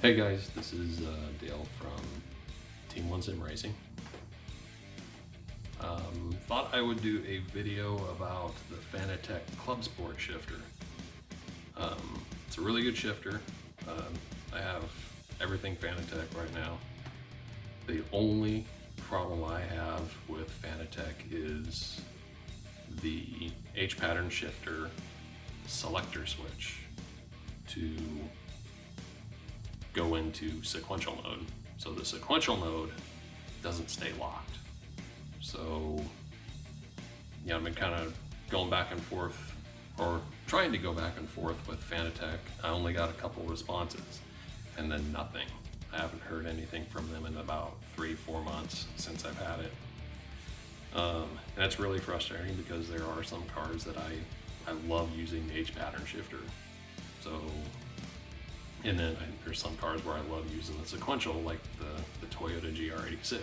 Hey guys, this is Dale from Team 1 Sim Racing. Thought I would do a video about the Fanatec Clubsport shifter. It's a really good shifter. I have everything Fanatec right now. The only problem I have with Fanatec is the H pattern shifter selector switch to go into sequential mode. So the sequential mode doesn't stay locked. So yeah, I've been kind of going back and forth, or trying to go back and forth with Fanatec. I only got a couple responses and then nothing. I haven't heard anything from them in about 3-4 months since I've had it. And that's really frustrating because there are some cars that I love using the H pattern shifter. So, and then there's some cars where I love using the sequential, like the Toyota GR86.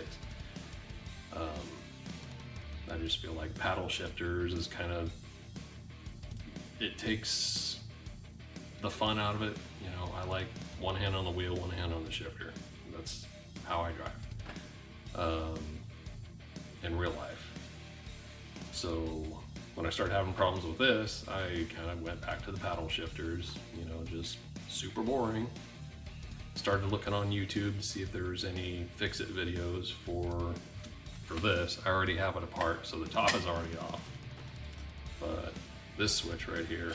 I just feel like paddle shifters is kind of, it takes the fun out of it. You know, I like one hand on the wheel, one hand on the shifter. That's how I drive in real life. So when I started having problems with this, I kind of went back to the paddle shifters, you know, just super boring. Started looking on YouTube to see if there was any fix-it videos for this. I already have it apart, so the top is already off. But this switch right here,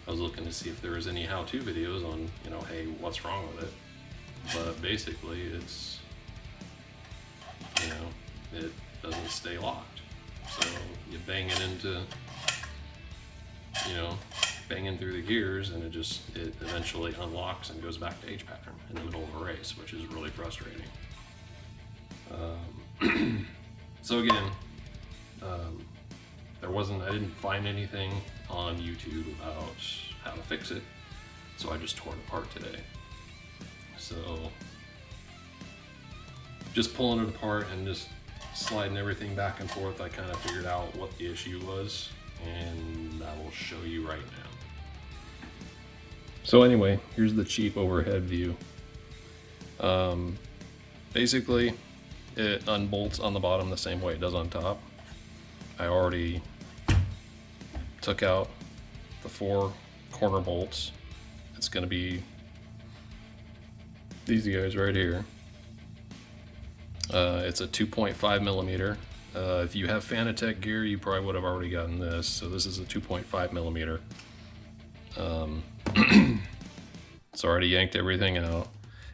I was looking to see if there was any how-to videos on, you know, hey, what's wrong with it? But basically it's, you know, it doesn't stay locked. So you bang it into, you know, banging through the gears, and it eventually unlocks and goes back to H pattern in the middle of a race, which is really frustrating. So again, I didn't find anything on YouTube about how to fix it, so I just tore it apart today. So just pulling it apart and just sliding everything back and forth, I kind of figured out what the issue was, and I will show you right now. So anyway, here's the cheap overhead view. Basically, it unbolts on the bottom the same way it does on top. I already took out the 4 corner bolts. It's going to be these guys right here. It's a 2.5 millimeter. If you have Fanatec gear, you probably would have already gotten this. So this is a 2.5 millimeter. It's already yanked everything out.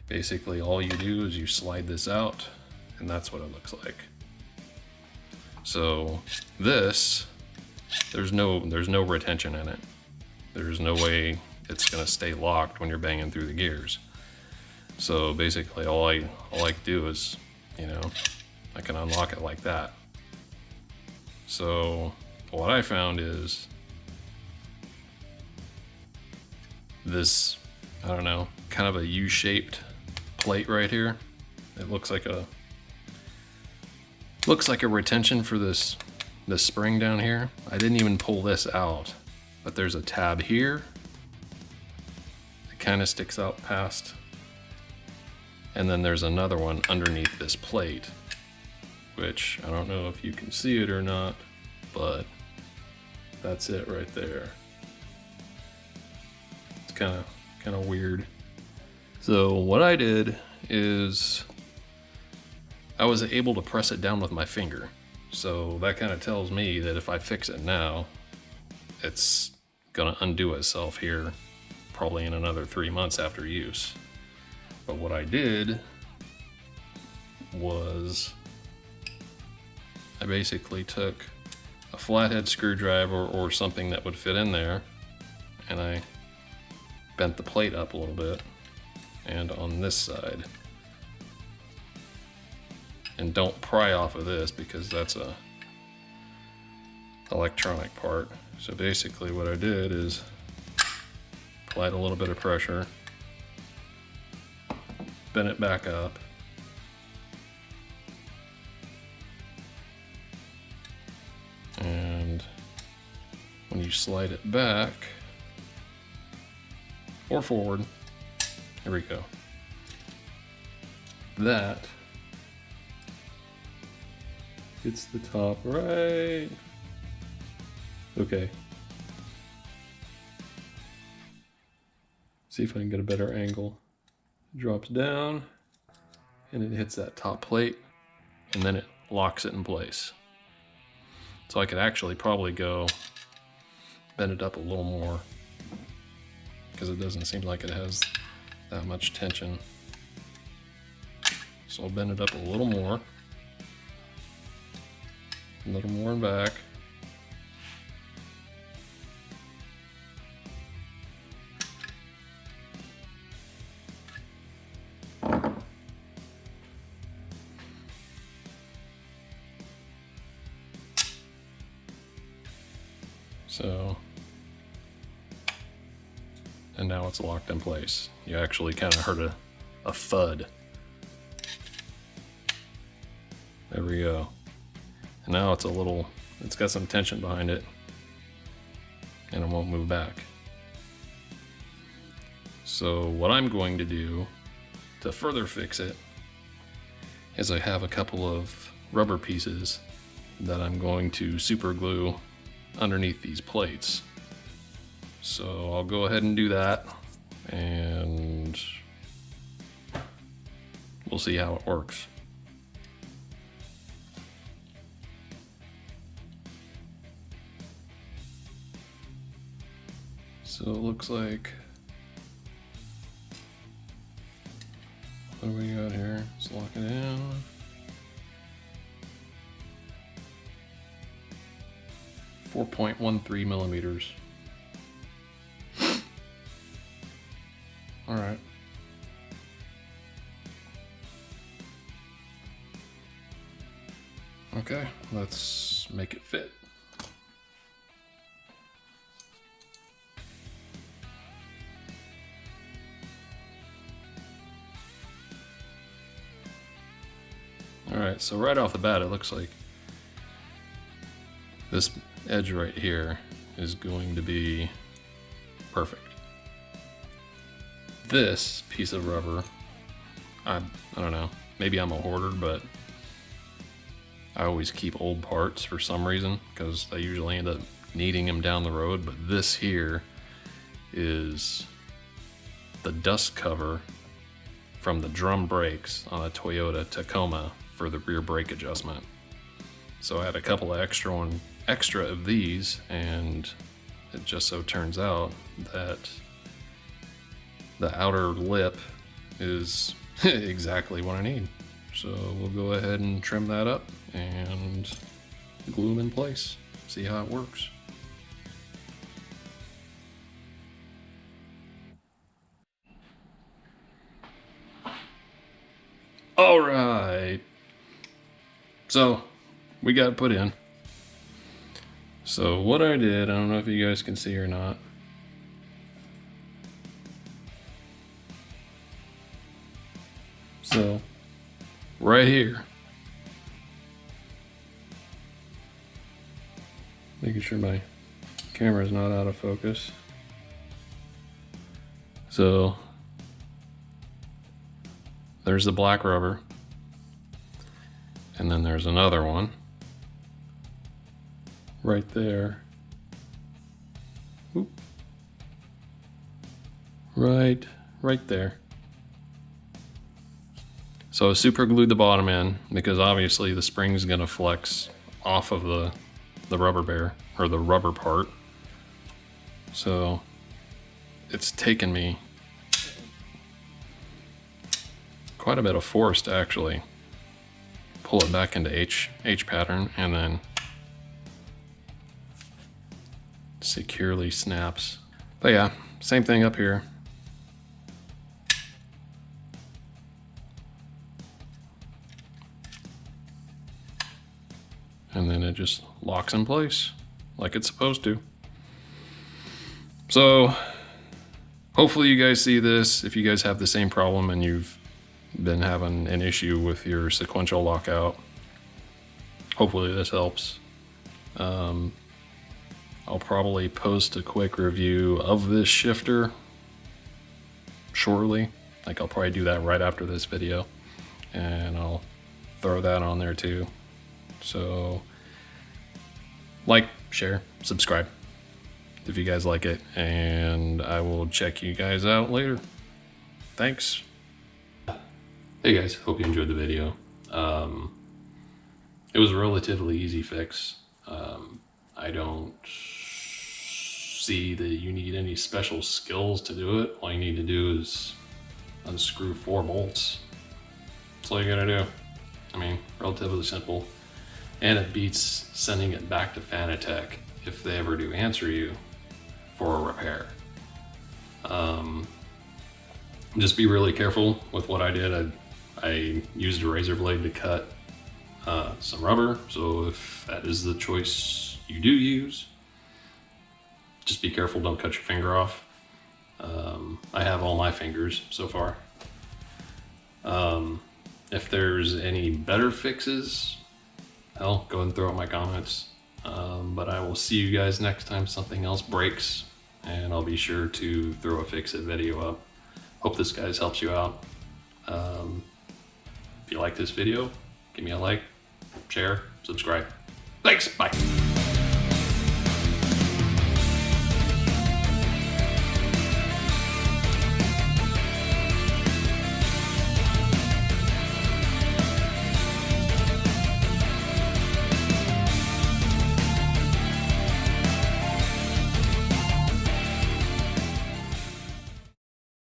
Basically, all you do is you slide this out, and that's what it looks like. So this, there's no retention in it. There's no way it's gonna stay locked when you're banging through the gears. So basically, all I can do is, you know, I can unlock it like that. So what I found is this, I don't know, kind of a U-shaped plate right here. It looks like a retention for this spring down here. I didn't even pull this out, but there's a tab here. It kind of sticks out past, and then there's another one underneath this plate, which I don't know if you can see it or not, but that's it right there. It's kind of weird. So what I did is I was able to press it down with my finger. So that kind of tells me that if I fix it now, it's gonna undo itself here probably in another 3 months after use. But what I did was I basically took a flathead screwdriver or something that would fit in there, and I bent the plate up a little bit, and on this side. And don't pry off of this because that's a electronic part. So basically what I did is applied a little bit of pressure, bent it back up, and when you slide it back or forward, here we go. that gets the top right. Okay. See if I can get a better angle. It drops down and it hits that top plate and then it locks it in place. So I could actually probably go bend it up a little more because it doesn't seem like it has that much tension. So I'll bend it up a little more and back. So, and now it's locked in place. You actually kind of heard a thud. There we go. And now it's it's got some tension behind it and it won't move back. So what I'm going to do to further fix it is I have a couple of rubber pieces that I'm going to super glue underneath these plates. So I'll go ahead and do that and we'll see how it works. So it looks like, what do we got here? Let's lock it in. .13 millimeters. All right. Okay, let's make it fit. All right, so right off the bat, it looks like this edge right here is going to be perfect. This piece of rubber, I don't know, maybe I'm a hoarder, but I always keep old parts for some reason because I usually end up needing them down the road. But this here is the dust cover from the drum brakes on a Toyota Tacoma for the rear brake adjustment. So I had a couple of extra of these, and it just so turns out that the outer lip is exactly what I need. So we'll go ahead and trim that up and glue them in place. See how it works. All right. So we got put in. So what I did, I don't know if you guys can see or not. So right here, making sure my camera is not out of focus. So there's the black rubber, and then there's another one right there. Oop. Right there. So I super glued the bottom in because obviously the spring is going to flex off of the rubber bear, or the rubber part. So it's taken me quite a bit of force to actually pull it back into H pattern, and then securely snaps. But yeah, same thing up here. And then it just locks in place like it's supposed to. So hopefully you guys see this. If you guys have the same problem and you've been having an issue with your sequential lockout, hopefully this helps. I'll probably post a quick review of this shifter shortly. Like I'll probably do that right after this video, and I'll throw that on there too. So like, share, subscribe if you guys like it, and I will check you guys out later. Thanks. Hey guys, hope you enjoyed the video. It was a relatively easy fix. I don't see that you need any special skills to do it. All you need to do is unscrew 4 bolts. That's all you gotta do. I mean, relatively simple. And it beats sending it back to Fanatec if they ever do answer you for a repair. Just be really careful with what I did. I used a razor blade to cut some rubber, so if that is the choice you do use, just be careful, don't cut your finger off. I have all my fingers so far. If there's any better fixes, hell, go ahead and throw it in my comments. But I will see you guys next time something else breaks, and I'll be sure to throw a fix-it video up. Hope this guys helps you out. If you like this video, give me a like, share, subscribe. Thanks, bye.